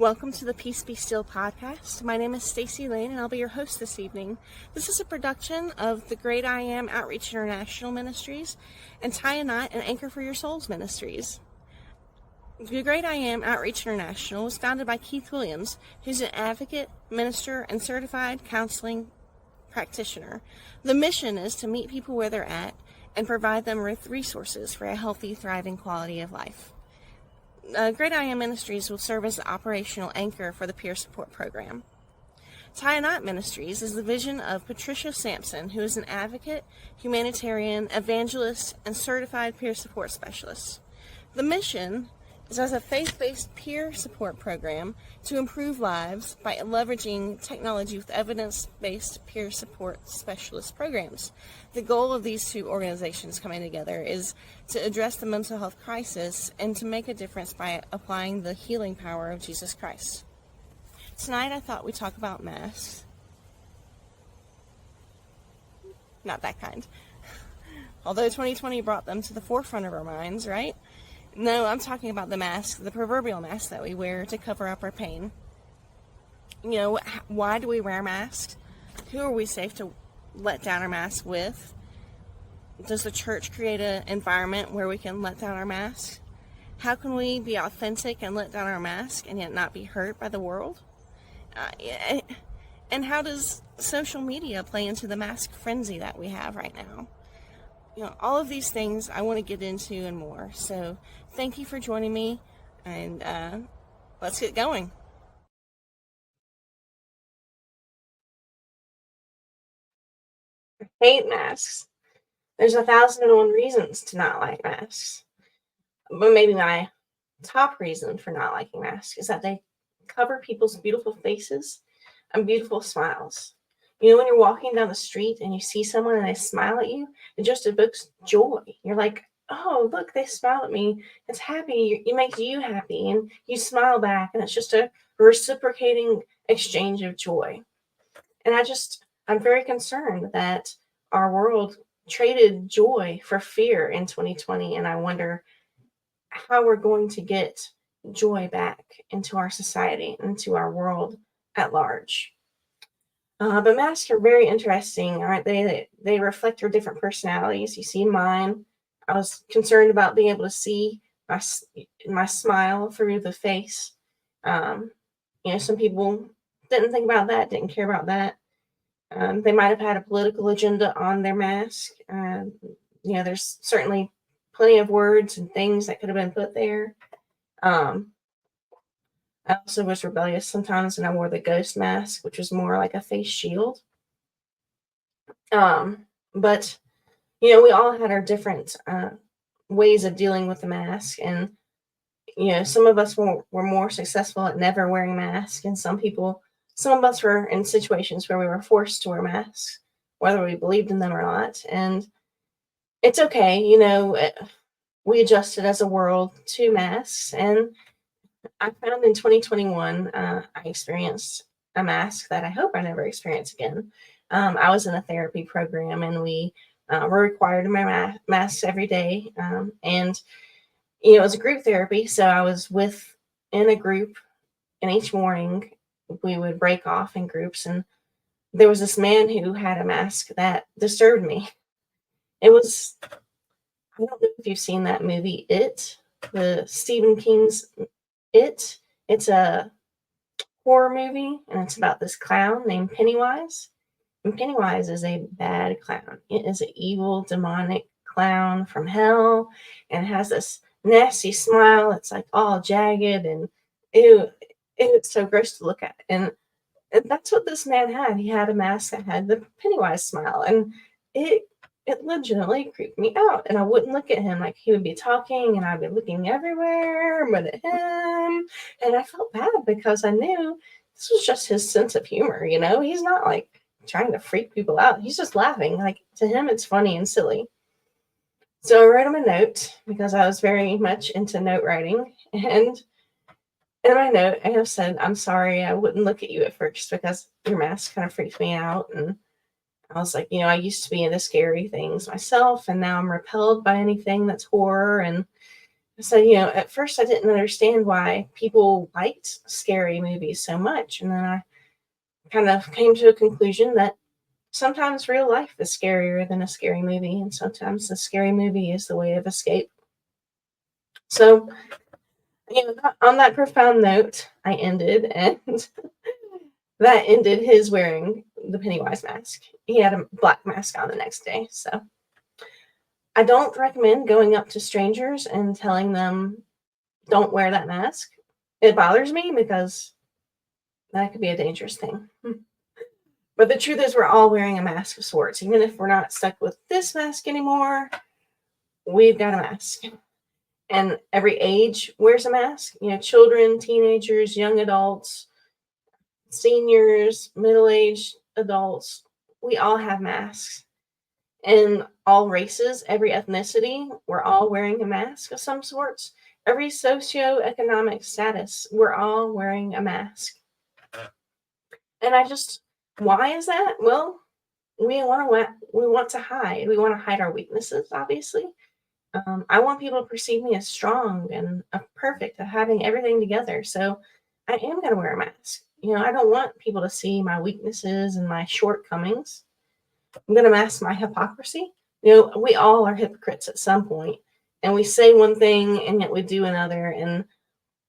Welcome to the Peace Be Still podcast. My name is Stacy Lane, and I'll be your host this evening. This is a production of the Great I Am Outreach International Ministries and Tie a Knot and Anchor for Your Souls Ministries. The Great I Am Outreach International was founded by Keith Williams, who's an advocate, minister, and certified counseling practitioner. The mission is to meet people where they're at and provide them with resources for a healthy, thriving quality of life. Great I Am Ministries will serve as the operational anchor for the peer support program. Tie a Knot Ministries is the vision of Patricia Sampson, who is an advocate, humanitarian, evangelist, and certified peer support specialist. The mission is as a faith-based peer support program to improve lives by leveraging technology with evidence-based peer support specialist programs. The goal of these two organizations coming together is to address the mental health crisis and to make a difference by applying the healing power of Jesus Christ. Tonight I thought we'd talk about masks. Not that kind. Although 2020 brought them to the forefront of our minds, right? No, I'm talking about the mask, the proverbial mask that we wear to cover up our pain. You know, why do we wear masks? Who are we safe to let down our mask with? Does the church create an environment where we can let down our mask? How can we be authentic and let down our mask and yet not be hurt by the world? And how does social media play into the mask frenzy that we have right now? You know, all of these things I want to get into and more. So thank you for joining me, and let's get going. I hate masks. There's 1,001 reasons to not like masks. But maybe my top reason for not liking masks is that they cover people's beautiful faces and beautiful smiles. You know, when you're walking down the street and you see someone and they smile at you, it just evokes joy. You're like, oh, look, they smiled at me. It's happy. It makes you happy. And you smile back. And it's just a reciprocating exchange of joy. And I'm very concerned that our world traded joy for fear in 2020. And I wonder how we're going to get joy back into our society, into our world at large. But masks are very interesting, aren't they? They reflect our different personalities. You see mine. I was concerned about being able to see my smile through the face. Some people didn't think about that, didn't care about that. They might have had a political agenda on their mask. There's certainly plenty of words and things that could have been put there. I also was rebellious sometimes, and I wore the ghost mask, which was more like a face shield. But we all had our different ways of dealing with the mask, and some of us were more successful at never wearing masks, and some of us were in situations where we were forced to wear masks, whether we believed in them or not. And it's okay, we adjusted as a world to masks, and I found in 2021, I experienced a mask that I hope I never experience again. I was in a therapy program, and we were required to wear masks every day. And it was a group therapy, so I was in a group, and each morning we would break off in groups, and there was this man who had a mask that disturbed me. I don't know if you've seen that movie, the Stephen King's It. It's a horror movie, and it's about this clown named Pennywise. And Pennywise is a bad clown. It is an evil, demonic clown from hell, and has this nasty smile. It's like all jagged, and it's so gross to look at. And that's what this man had. He had a mask that had the Pennywise smile, and it legitimately creeped me out. And I wouldn't look at him. Like, he would be talking and I'd be looking everywhere but at him. And I felt bad because I knew this was just his sense of humor. He's not like trying to freak people out. He's just laughing. Like, to him, it's funny and silly. So I wrote him a note because I was very much into note writing. And in my note, I have said, I'm sorry, I wouldn't look at you at first because your mask kind of freaked me out. And I was like, I used to be into scary things myself, and now I'm repelled by anything that's horror. And So, at first I didn't understand why people liked scary movies so much. And then I kind of came to a conclusion that sometimes real life is scarier than a scary movie, and sometimes the scary movie is the way of escape. So, on that profound note, I ended, and that ended his wearing the Pennywise mask. He had a black mask on the next day. So, I don't recommend going up to strangers and telling them, don't wear that mask. It bothers me because that could be a dangerous thing. But the truth is, we're all wearing a mask of sorts. Even if we're not stuck with this mask anymore, we've got a mask. And every age wears a mask. Children, teenagers, young adults, seniors, middle-aged adults, we all have masks. In all races, every ethnicity, we're all wearing a mask of some sorts. Every socioeconomic status, we're all wearing a mask. And why is that? Well, we want to hide. We want to hide our weaknesses, obviously. I want people to perceive me as strong and perfect at having everything together. So I am going to wear a mask. I don't want people to see my weaknesses and my shortcomings. I'm going to mask my hypocrisy. We all are hypocrites at some point, and we say one thing and yet we do another. And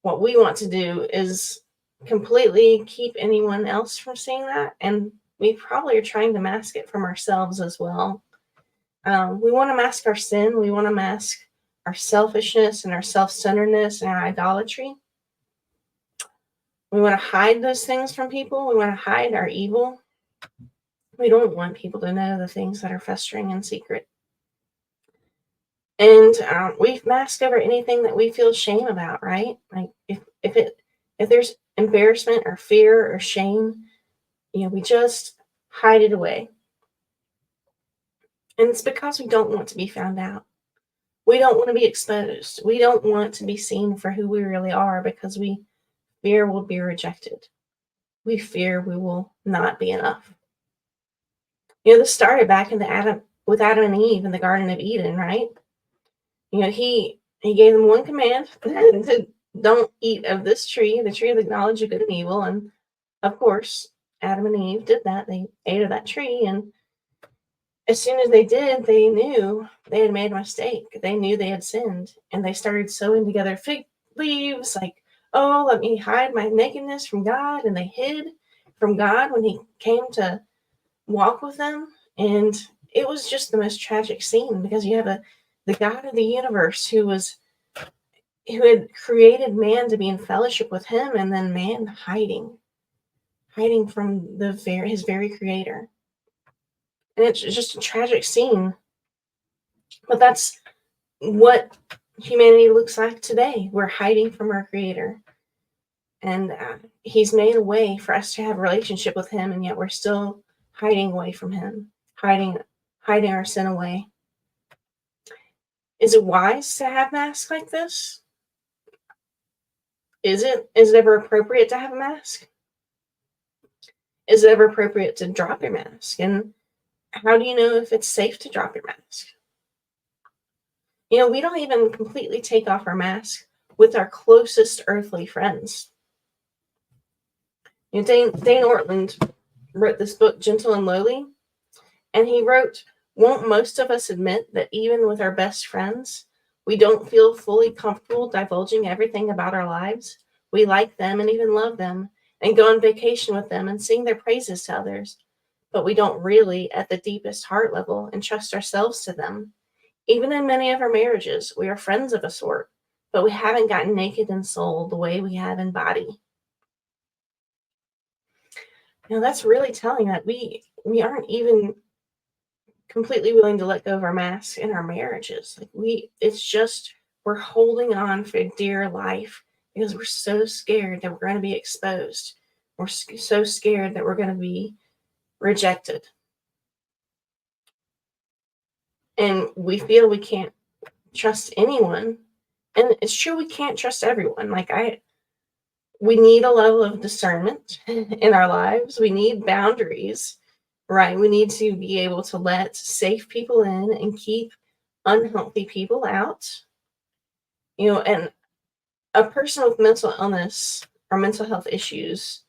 what we want to do is completely keep anyone else from seeing that. And we probably are trying to mask it from ourselves as well. We want to mask our sin. We want to mask our selfishness and our self-centeredness and our idolatry. We want to hide those things from people. We want to hide our evil. We don't want people to know the things that are festering in secret. And we mask over anything that we feel shame about, right? Like if there's embarrassment or fear or shame, we just hide it away. And it's because we don't want to be found out. We don't want to be exposed. We don't want to be seen for who we really are because we fear we'll be rejected. We fear we will not be enough. This started back with Adam and Eve in the Garden of Eden, right? He gave them one command to don't eat of this tree, the tree of the knowledge of good and evil. And of course, Adam and Eve did that. They ate of that tree, and as soon as they did, they knew they had made a mistake. They knew they had sinned, and they started sewing together fig leaves, like, oh, let me hide my nakedness from God. And they hid from God when he came to walk with them. And it was just the most tragic scene because you have the God of the universe who had created man to be in fellowship with him, and then man hiding from his very creator. And it's just a tragic scene. But that's what humanity looks like today. We're hiding from our creator. And he's made a way for us to have a relationship with him, and yet we're still hiding away from him, hiding our sin away. Is it wise to have masks like this? Is it ever appropriate to have a mask? Is it ever appropriate to drop your mask? And how do you know if it's safe to drop your mask? We don't even completely take off our mask with our closest earthly friends. Dane Ortland wrote this book, Gentle and Lowly, and he wrote, won't most of us admit that even with our best friends, we don't feel fully comfortable divulging everything about our lives? We like them and even love them and go on vacation with them and sing their praises to others, but we don't really, at the deepest heart level, entrust ourselves to them. Even in many of our marriages, we are friends of a sort, but we haven't gotten naked in soul the way we have in body. That's really telling that we aren't even completely willing to let go of our masks in our marriages. We're holding on for dear life because we're so scared that we're going to be exposed. We're so scared that we're going to be rejected. And we feel we can't trust anyone. And it's true, we can't trust everyone. We need a level of discernment in our lives. We need boundaries, right? We need to be able to let safe people in and keep unhealthy people out. And a person with mental illness or mental health issues,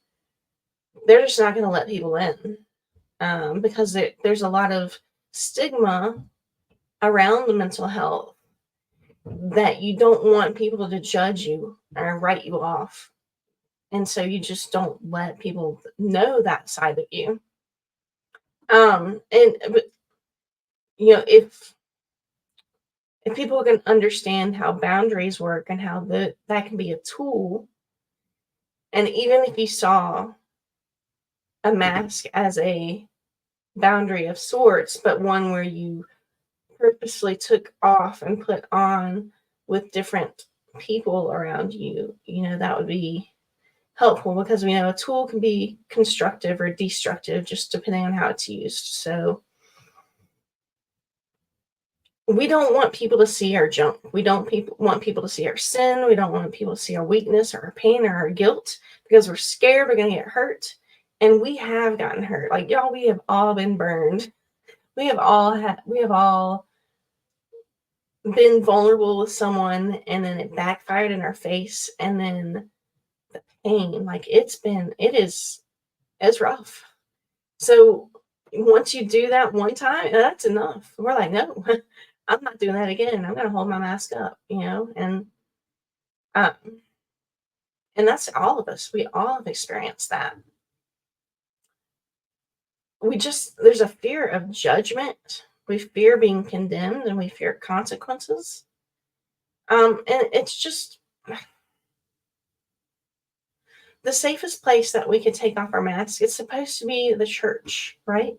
they're just not going to let people in, because there's a lot of stigma around the mental health, that you don't want people to judge you or write you off. And so you just don't let people know that side of you. But if people can understand how boundaries work and how that can be a tool, and even if you saw a mask as a boundary of sorts, but one where you purposely took off and put on with different people around you, that would be helpful, because we know a tool can be constructive or destructive just depending on how it's used. So we don't want people to see our junk. We don't want people to see our sin. We don't want people to see our weakness or our pain or our guilt, because we're scared we're going to get hurt. And we have gotten hurt. Like, y'all, we have all been burned. We have all been vulnerable with someone, and then it backfired in our face, and then the pain, like, it's rough. So once you do that one time, that's enough. We're like, no, I'm not doing that again. I'm going to hold my mask up, um, and that's all of us. We all have experienced that. There's a fear of judgment. We fear being condemned, and we fear consequences. And it's just the safest place that we could take off our mask. It's supposed to be the church, right?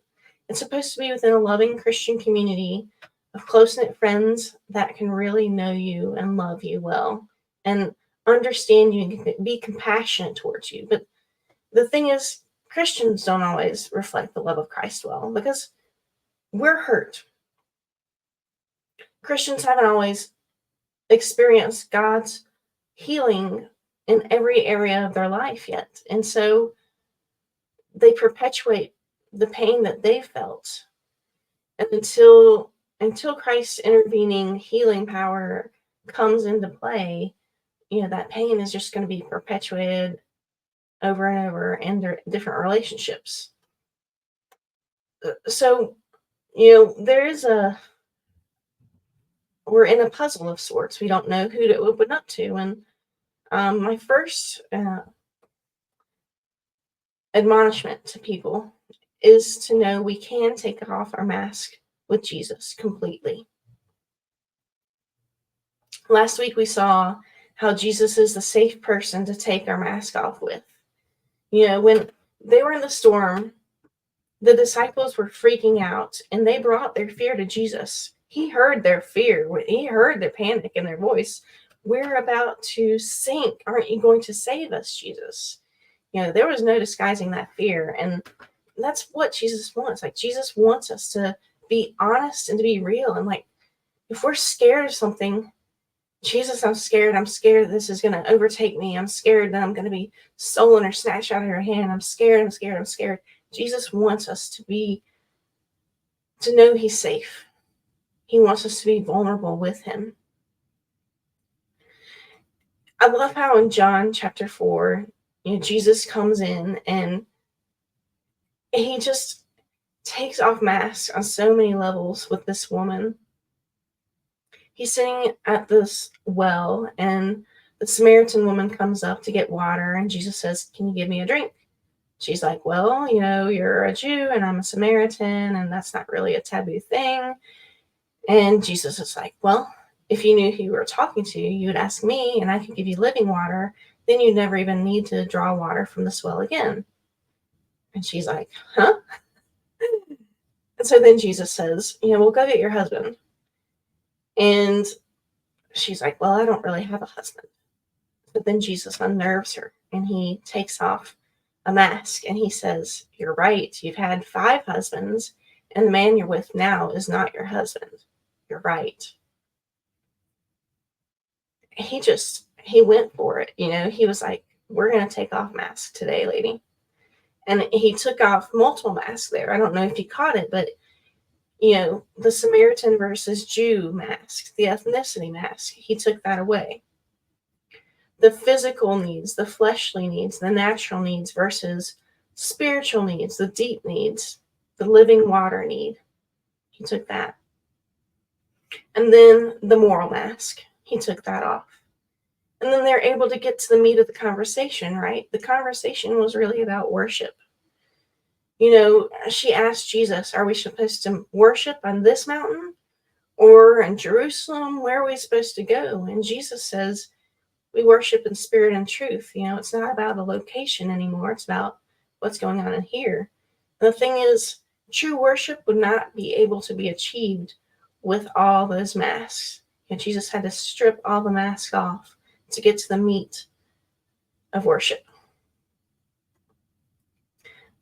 It's supposed to be within a loving Christian community of close-knit friends that can really know you and love you well and understand you and be compassionate towards you. But the thing is, Christians don't always reflect the love of Christ well, because we're hurt. Christians haven't always experienced God's healing in every area of their life yet. And so they perpetuate the pain that they felt. And until Christ's intervening healing power comes into play, that pain is just going to be perpetuated over and over in their different relationships. So, we're in a puzzle of sorts. We don't know who to open up to. And my first admonishment to people is to know we can take off our mask with Jesus completely. Last week we saw how Jesus is the safe person to take our mask off with. When they were in the storm, the disciples were freaking out, and they brought their fear to Jesus. He heard their fear. He heard their panic in their voice. We're about to sink. Aren't you going to save us, Jesus? There was no disguising that fear. And that's what Jesus wants. Like, Jesus wants us to be honest and to be real. And like, if we're scared of something, Jesus, I'm scared. I'm scared this is going to overtake me. I'm scared that I'm going to be stolen or snatched out of your hand. I'm scared. I'm scared. I'm scared. Jesus wants us to know he's safe. He wants us to be vulnerable with him. I love how in John chapter 4, Jesus comes in and he just takes off masks on so many levels with this woman. He's sitting at this well, and the Samaritan woman comes up to get water, and Jesus says, "Can you give me a drink?" She's like, "Well, you're a Jew and I'm a Samaritan, and that's not really a taboo thing." And Jesus is like, "Well, if you knew who you were talking to, you would ask me and I could give you living water. Then you'd never even need to draw water from this well again." And she's like, "Huh?" And so then Jesus says, "Well, go get your husband." And she's like, "Well, I don't really have a husband." But then Jesus unnerves her, and he takes off a mask, and he says, "You're right. You've had 5 husbands, and the man you're with now is not your husband. You're right." He went for it. He was like, "We're going to take off masks today, lady." And he took off multiple masks there. I don't know if you caught it, but The Samaritan versus Jew mask, the ethnicity mask, he took that away. The physical needs, the fleshly needs, the natural needs versus spiritual needs, the deep needs, the living water need, he took that. And then the moral mask, he took that off. And then they're able to get to the meat of the conversation, right? The conversation was really about worship. She asked Jesus, are we supposed to worship on this mountain or in Jerusalem? Where are we supposed to go? And Jesus says, we worship in spirit and truth. It's not about a location anymore. It's about what's going on in here. And the thing is, true worship would not be able to be achieved with all those masks. Jesus had to strip all the masks off to get to the meat of worship.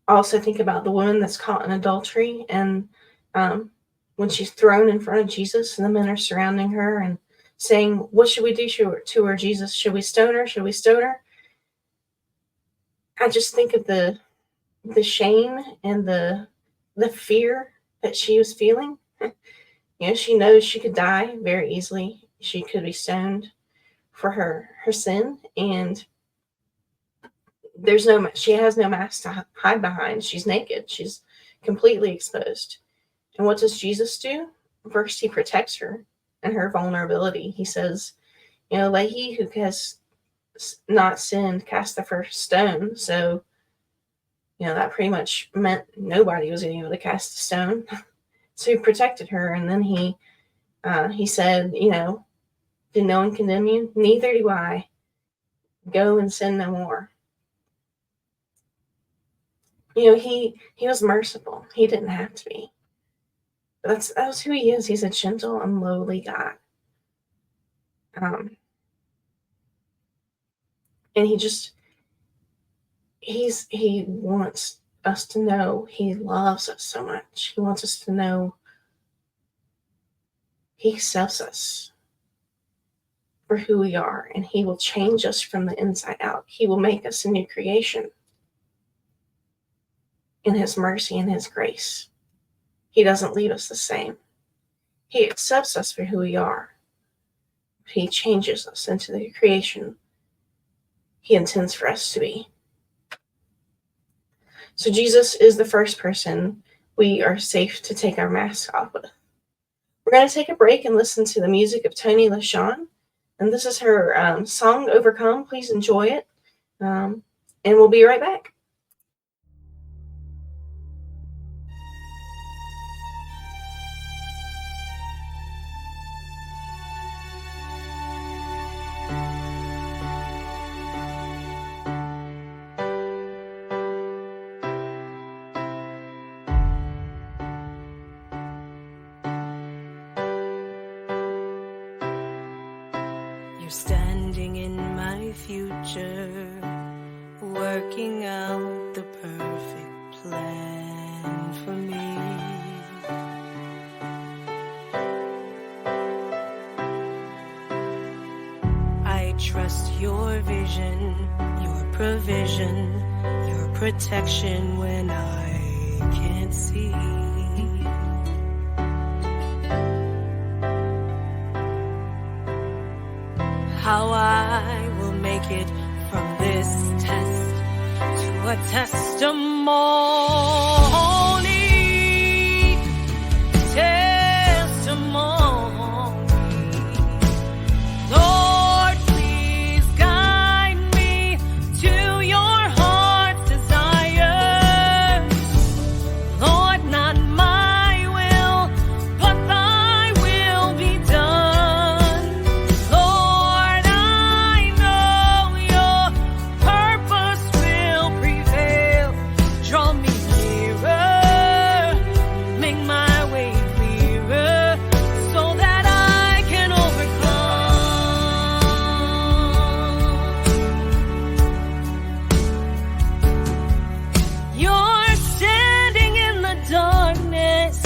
Also think about the woman that's caught in adultery, and when she's thrown in front of Jesus and the men are surrounding her and saying, what should we do to her, Jesus? Should we stone her? Should we stone her? I just think of the shame and the fear that she was feeling. She knows she could die very easily. She could be stoned for her sin, and she has no mask to hide behind. She's naked. She's completely exposed. And what does Jesus do? First, he protects her and her vulnerability. He says, let he who has not sinned cast the first stone. So, that pretty much meant nobody was going to be able to cast a stone. So he protected her. And then he said, did no one condemn you? Neither do I. Go and sin no more. He was merciful. He didn't have to be. But that was who he is. He's a gentle and lowly God. And he wants us to know he loves us so much. He wants us to know he accepts us for who we are, and he will change us from the inside out. He will make us a new creation in his mercy and his grace. He doesn't leave us the same. He accepts us for who we are. He changes us into the creation he intends for us to be. So Jesus is the first person we are safe to take our mask off with. We're going to take a break and listen to the music of Toni LaShawn. And this is her song, Overcome. Please enjoy it. And we'll be right back. You're standing in my future, working out the perfect plan for me. I trust your vision, your provision, your protection when I can't see. How I will make it from this test to a testimony, Lord, please guide me to your heart's desire. Lord, not my will, but thy will be done. Lord, I know your purpose will prevail. Draw me nearer, make my way clearer, so that I can overcome. You're standing in the darkness,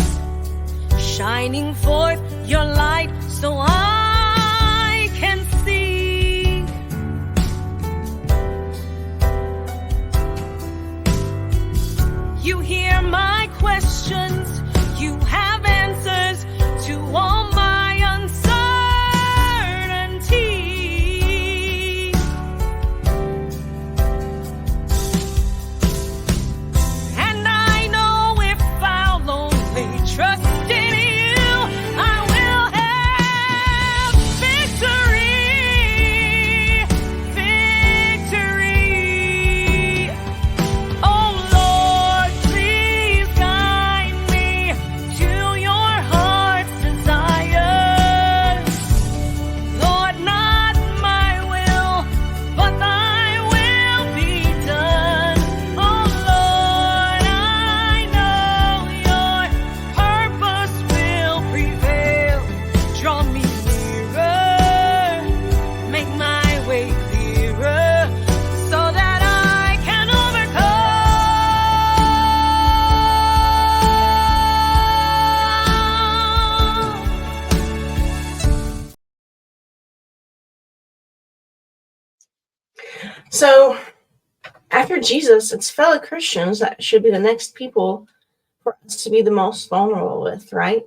shining forth your light so I can see. You hear my questions, you have answers. So after Jesus, it's fellow Christians that should be the next people for us to be the most vulnerable with, right?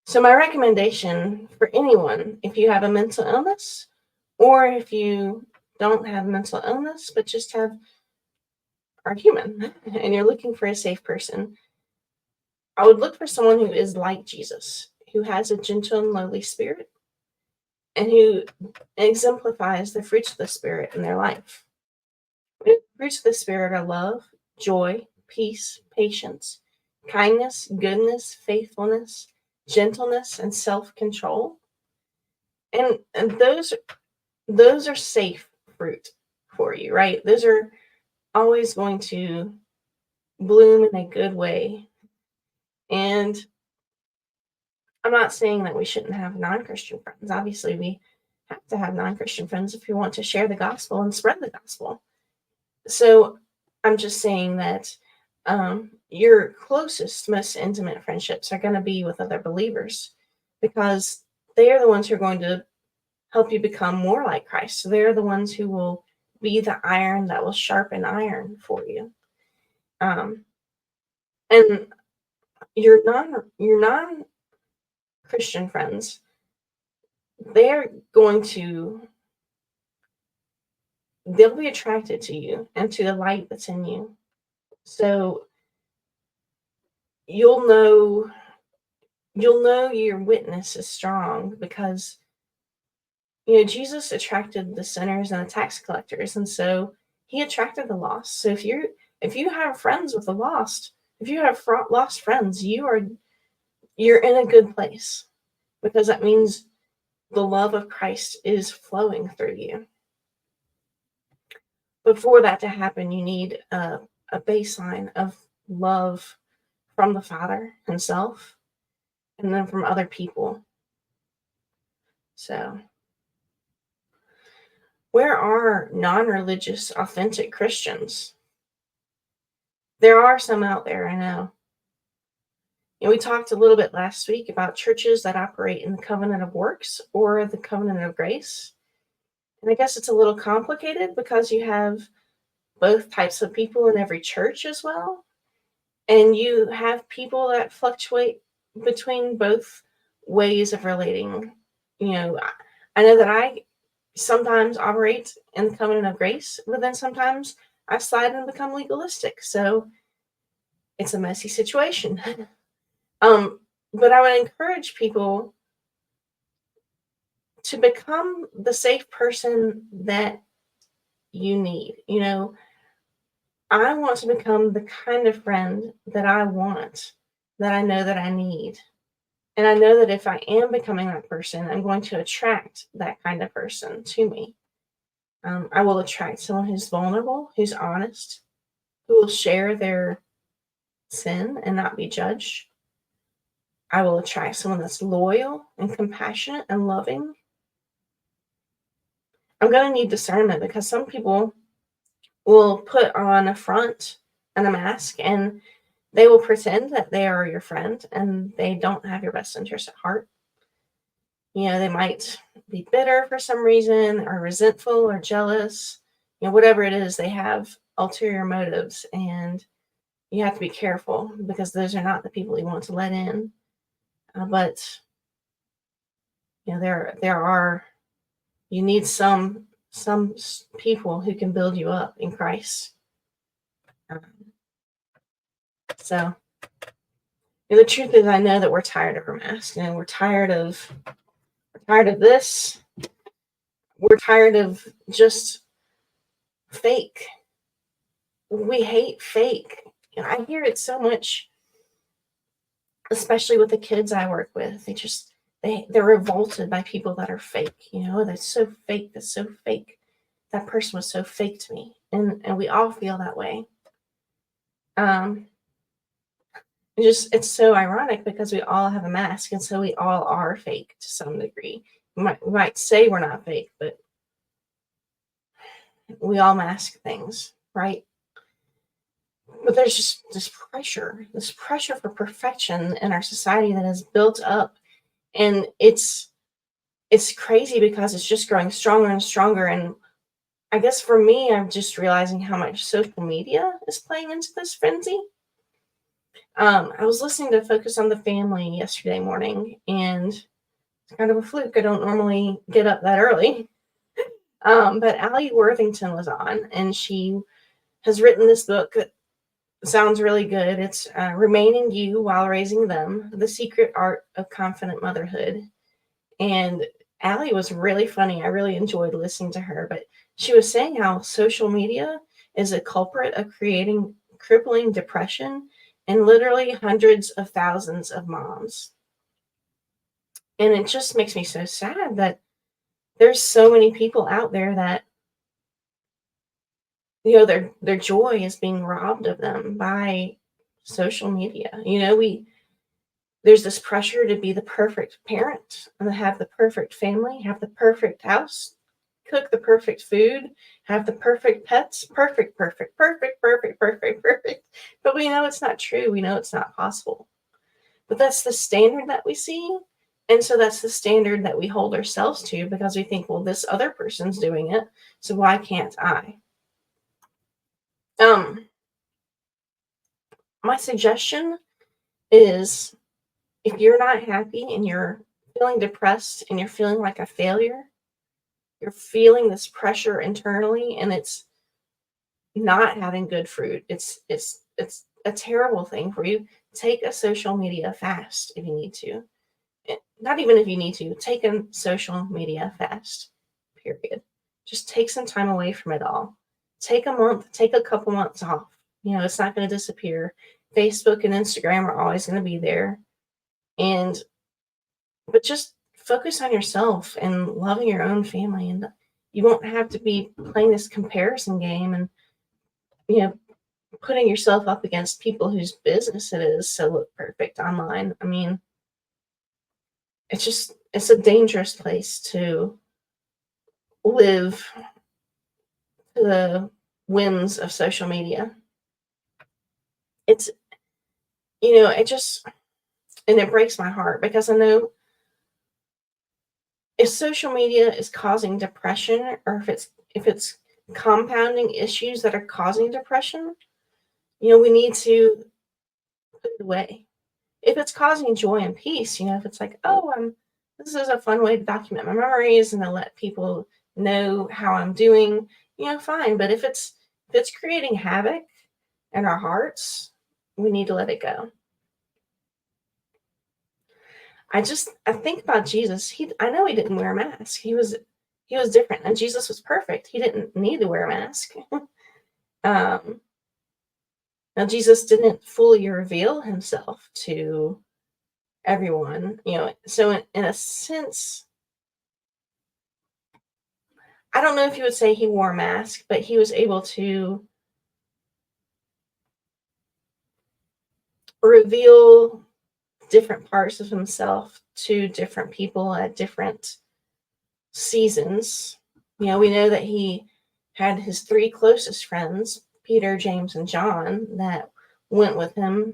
So my recommendation for anyone, if you have a mental illness, or if you don't have mental illness, but just are human and you're looking for a safe person, I would look for someone who is like Jesus, who has a gentle and lowly spirit, and who exemplifies the fruits of the Spirit in their life. The fruits of the Spirit are love, joy, peace, patience, kindness, goodness, faithfulness, gentleness, and self-control. And those are safe fruit for you, right? Those are always going to bloom in a good way. And I'm not saying that we shouldn't have non-Christian friends. Obviously, we have to have non-Christian friends if we want to share the gospel and spread the gospel. So I'm just saying that your closest, most intimate friendships are going to be with other believers, because they are the ones who are going to help you become more like Christ. So they're the ones who will be the iron that will sharpen iron for you. Um, and your non Christian friends, they're going to they'll be attracted to you and to the light that's in you. So you'll know your witness is strong, because Jesus attracted the sinners and the tax collectors, and so he attracted the lost. So if you have friends with the lost, if you have lost friends, you're in a good place, because that means the love of Christ is flowing through you. But for that to happen, you need a baseline of love from the Father himself, and then from other people. So where are non-religious, authentic Christians? There are some out there, I know. We talked a little bit last week about churches that operate in the covenant of works or the covenant of grace. And I guess it's a little complicated because you have both types of people in every church as well. And you have people that fluctuate between both ways of relating. I know that I sometimes operate in the covenant of grace, but then sometimes I slide and become legalistic. So it's a messy situation. But I would encourage people to become the safe person that you need. I want to become the kind of friend that I want, that I know that I need. And I know that if I am becoming that person, I'm going to attract that kind of person to me. I will attract someone who's vulnerable, who's honest, who will share their sin and not be judged. I will attract someone that's loyal and compassionate and loving. I'm going to need discernment, because some people will put on a front and a mask, and they will pretend that they are your friend, and they don't have your best interest at heart. They might be bitter for some reason, or resentful or jealous. Whatever it is, they have ulterior motives, and you have to be careful, because those are not the people you want to let in. But you need some people who can build you up in Christ. So the truth is, I know that we're tired of our masks. We're tired of this. We're tired of just fake. We hate fake. I hear it so much, especially with the kids I work with. They're revolted by people that are fake. That's so fake. That's so fake. That person was so fake to me, and we all feel that way. It's so ironic, because we all have a mask, and so we all are fake to some degree. We might say we're not fake, but we all mask things, right? But there's just this pressure for perfection in our society that is built up, and it's it's crazy because it's just growing stronger and stronger. And I guess for me, I'm just realizing how much social media is playing into this frenzy. I was listening to Focus on the Family yesterday morning, and it's kind of a fluke. I don't normally get up that early. But Allie Worthington was on, and she has written this book that sounds really good. It's Remaining You While Raising Them, The Secret Art of Confident Motherhood. And Allie was really funny. I really enjoyed listening to her, but she was saying how social media is a culprit of creating crippling depression in literally hundreds of thousands of moms. And it just makes me so sad that there's so many people out there that, their joy is being robbed of them by social media. There's this pressure to be the perfect parent and to have the perfect family, have the perfect house, cook the perfect food, have the perfect pets, perfect, perfect, perfect, perfect, perfect, perfect. But we know it's not true. We know it's not possible. But that's the standard that we see. And so that's the standard that we hold ourselves to, because we think, well, this other person's doing it, so why can't I? My suggestion is, if you're not happy and you're feeling depressed and you're feeling like a failure, you're feeling this pressure internally, and it's not having good fruit. It's a terrible thing for you. Take a social media fast if you need to. Not even if you need to, take a social media fast. Period. Just take some time away from it all. Take a month, take a couple months off. It's not going to disappear. Facebook and Instagram are always going to be there. But just focus on yourself and loving your own family, and you won't have to be playing this comparison game and putting yourself up against people whose business it is to look perfect online. I mean, it's a dangerous place to live to the whims of social media. It's and it breaks my heart, because I know if social media is causing depression, or if it's compounding issues that are causing depression, we need to put it away. If it's causing joy and peace, if it's like, oh, this is a fun way to document my memories and to let people know how I'm doing, fine. But if it's creating havoc in our hearts, we need to let it go. I think about Jesus. I know he didn't wear a mask. He was different, and Jesus was perfect. He didn't need to wear a mask. Now, Jesus didn't fully reveal himself to everyone, so in a sense, I don't know if you would say he wore a mask, but he was able to reveal different parts of himself to different people at different seasons. We know that he had his three closest friends, Peter, James, and John, that went with him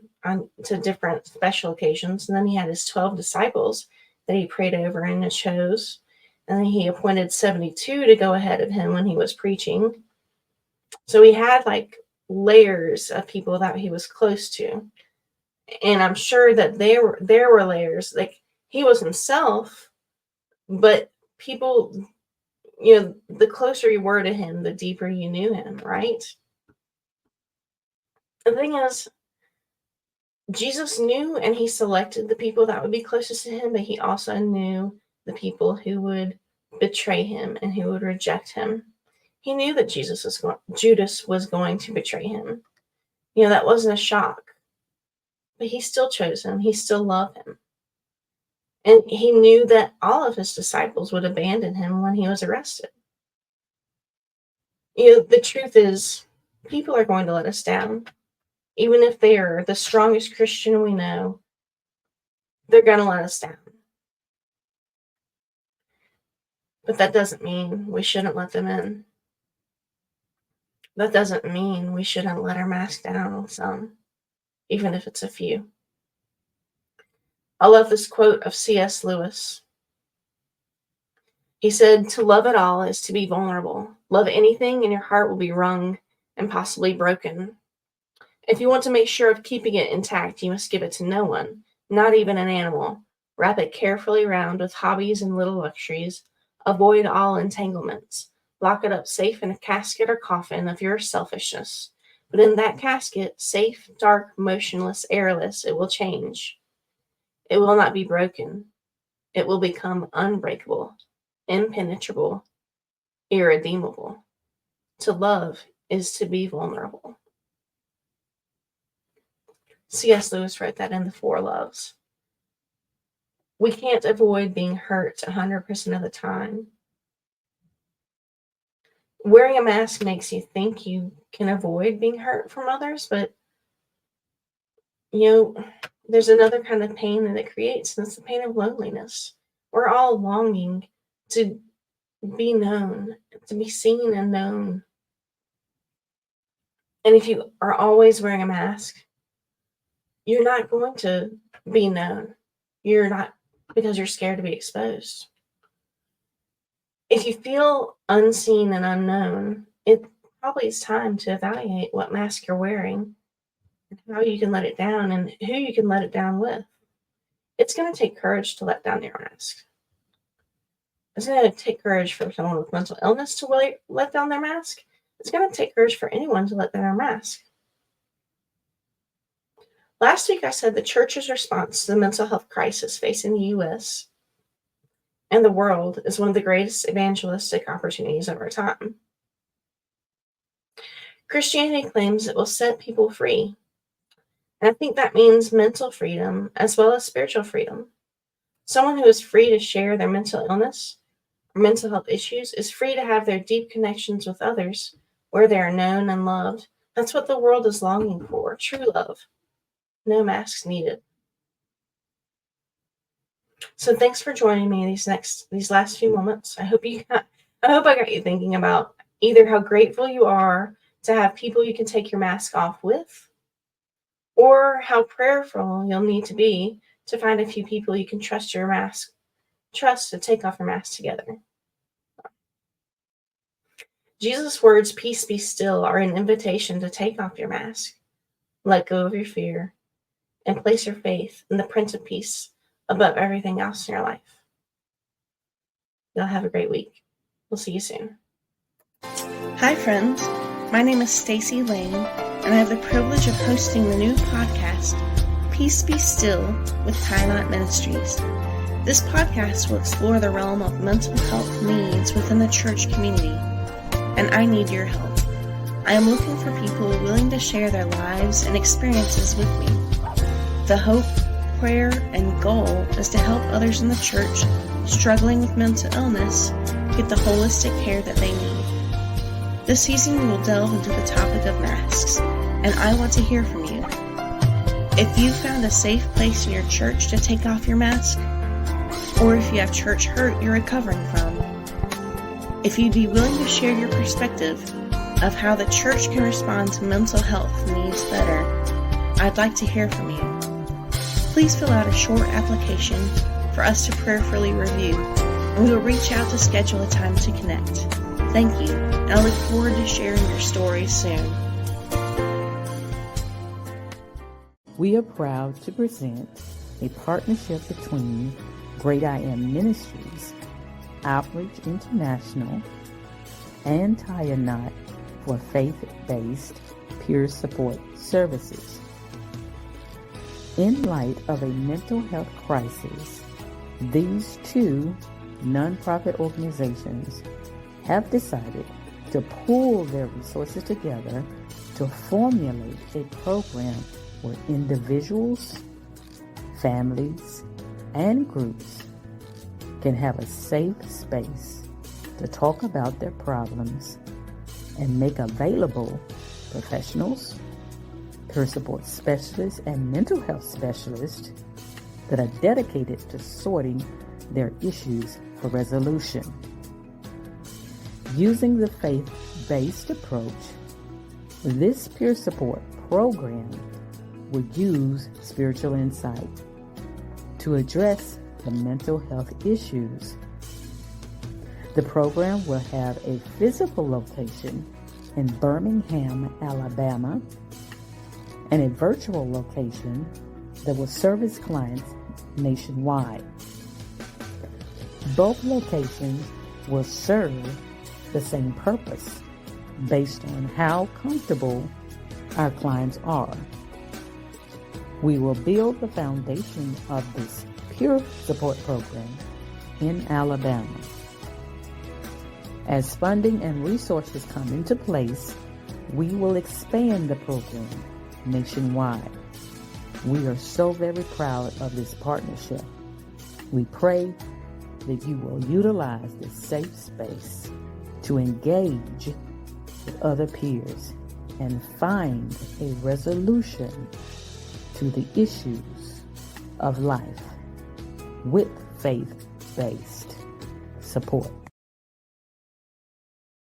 to different special occasions. And then he had his 12 disciples that he prayed over and chose. And then he appointed 72 to go ahead of him when he was preaching. So he had like layers of people that he was close to. And I'm sure that there were layers. Like, he was himself, but people, the closer you were to him, the deeper you knew him, right? The thing is, Jesus knew, and he selected the people that would be closest to him, but he also knew the people who would betray him and who would reject him. He knew that Judas was going to betray him. That wasn't a shock. But he still chose him. He still loved him. And he knew that all of his disciples would abandon him when he was arrested. The truth is, people are going to let us down. Even if they are the strongest Christian we know, they're going to let us down. But that doesn't mean we shouldn't let them in. That doesn't mean we shouldn't let our mask down with some, even if it's a few. I love this quote of C.S. Lewis. He said, to love at all is to be vulnerable. Love anything and your heart will be wrung and possibly broken. If you want to make sure of keeping it intact, you must give it to no one, not even an animal. Wrap it carefully round with hobbies and little luxuries. Avoid all entanglements. Lock it up safe in a casket or coffin of your selfishness. But in that casket, safe, dark, motionless, airless, it will change. It will not be broken. It will become unbreakable, impenetrable, irredeemable. To love is to be vulnerable. C.S. Lewis wrote that in the Four Loves. We can't avoid being hurt 100% of the time. Wearing a mask makes you think you can avoid being hurt from others, but there's another kind of pain that it creates, and it's the pain of loneliness. We're all longing to be known, to be seen and known. And if you are always wearing a mask, you're not going to be known. You're not, because you're scared to be exposed. If you feel unseen and unknown, it probably is time to evaluate what mask you're wearing and how you can let it down and who you can let it down with. It's going to take courage to let down your mask. It's going to take courage for someone with mental illness to let down their mask. It's going to take courage for anyone to let down their mask. Last week, I said the church's response to the mental health crisis facing the U.S. and the world is one of the greatest evangelistic opportunities of our time. Christianity claims it will set people free. And I think that means mental freedom as well as spiritual freedom. Someone who is free to share their mental illness or mental health issues is free to have their deep connections with others where they are known and loved. That's what the world is longing for, true love. No masks needed. So thanks for joining me these last few moments. I hope I got you thinking about either how grateful you are to have people you can take your mask off with, or how prayerful you'll need to be to find a few people you can trust to take off your mask together. Jesus' words, peace be still, are an invitation to take off your mask, let go of your fear, and place your faith in the Prince of Peace above everything else in your life. Y'all have a great week. We'll see you soon. Hi, friends. My name is Stacy Lane, and I have the privilege of hosting the new podcast, Peace Be Still with Tylant Ministries. This podcast will explore the realm of mental health needs within the church community, and I need your help. I am looking for people willing to share their lives and experiences with me. The hope, prayer, and goal is to help others in the church struggling with mental illness get the holistic care that they need. This season we will delve into the topic of masks, and I want to hear from you. If you found a safe place in your church to take off your mask, or if you have church hurt you're recovering from, if you'd be willing to share your perspective of how the church can respond to mental health needs better, I'd like to hear from you. Please fill out a short application for us to prayerfully review, and we will reach out to schedule a time to connect. Thank you, and I look forward to sharing your stories soon. We are proud to present a partnership between Great I Am Ministries, Outreach International, and Tie a Knot for faith-based peer support services. In light of a mental health crisis, these two nonprofit organizations have decided to pool their resources together to formulate a program where individuals, families, and groups can have a safe space to talk about their problems and make available professionals, peer support specialists, and mental health specialists that are dedicated to sorting their issues for resolution. Using the faith-based approach, this peer support program would use spiritual insight to address the mental health issues The program will have a physical location in Birmingham, Alabama, and a virtual location that will service clients nationwide. Both locations will serve the same purpose based on how comfortable our clients are. We will build the foundation of this peer support program in Alabama. As funding and resources come into place, we will expand the program nationwide. We are so very proud of this partnership. We pray that you will utilize this safe space to engage with other peers and find a resolution to the issues of life with faith-based support.